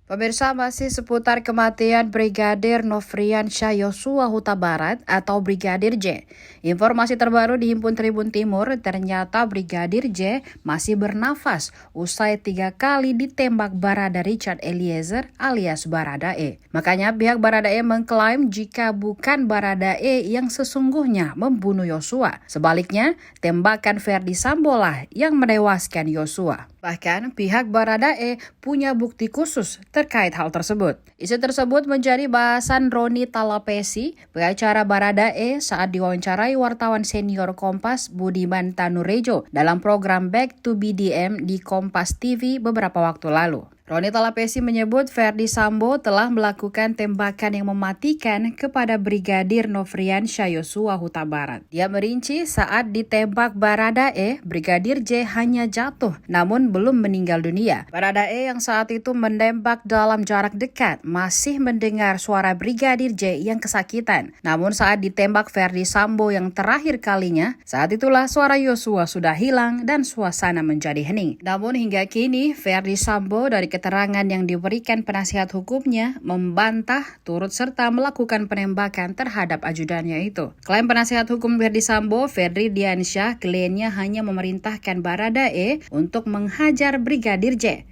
Pemirsa, masih seputar kematian Brigadir Nofriansyah Yosua Huta Barat atau Brigadir J. Informasi terbaru di Himpun Tribun Timur, ternyata Brigadir J masih bernafas usai 3 kali ditembak Barada Richard Eliezer alias Baradae. Makanya pihak Baradae mengklaim jika bukan Baradae yang sesungguhnya membunuh Yosua. Sebaliknya, tembakan Ferdi Sambo lah yang menewaskan Yosua. Bahkan pihak Baradae punya bukti khusus terkait hal tersebut. Isu tersebut menjadi bahasan Roni Talapesi, pengacara Baradae saat diwawancarai wartawan senior Kompas Budiman Tanurejo dalam program Back to BDM di Kompas TV beberapa waktu lalu. Roni Talapesi menyebut Ferdi Sambo telah melakukan tembakan yang mematikan kepada Brigadir Nofriansyah Yosua Huta Barat. Dia merinci saat ditembak Baradae, Brigadir J hanya jatuh namun belum meninggal dunia. Baradae yang saat itu menembak dalam jarak dekat masih mendengar suara Brigadir J yang kesakitan. Namun saat ditembak Ferdi Sambo yang terakhir kalinya, saat itulah suara Yosua sudah hilang dan suasana menjadi hening. Namun hingga kini Ferdi Sambo dari keterangan yang diberikan penasihat hukumnya membantah turut serta melakukan penembakan terhadap ajudannya itu. Klaim penasihat hukum Ferdi Sambo, Ferdri Diansyah, kliennya hanya memerintahkan Baradae untuk menghajar Brigadir J.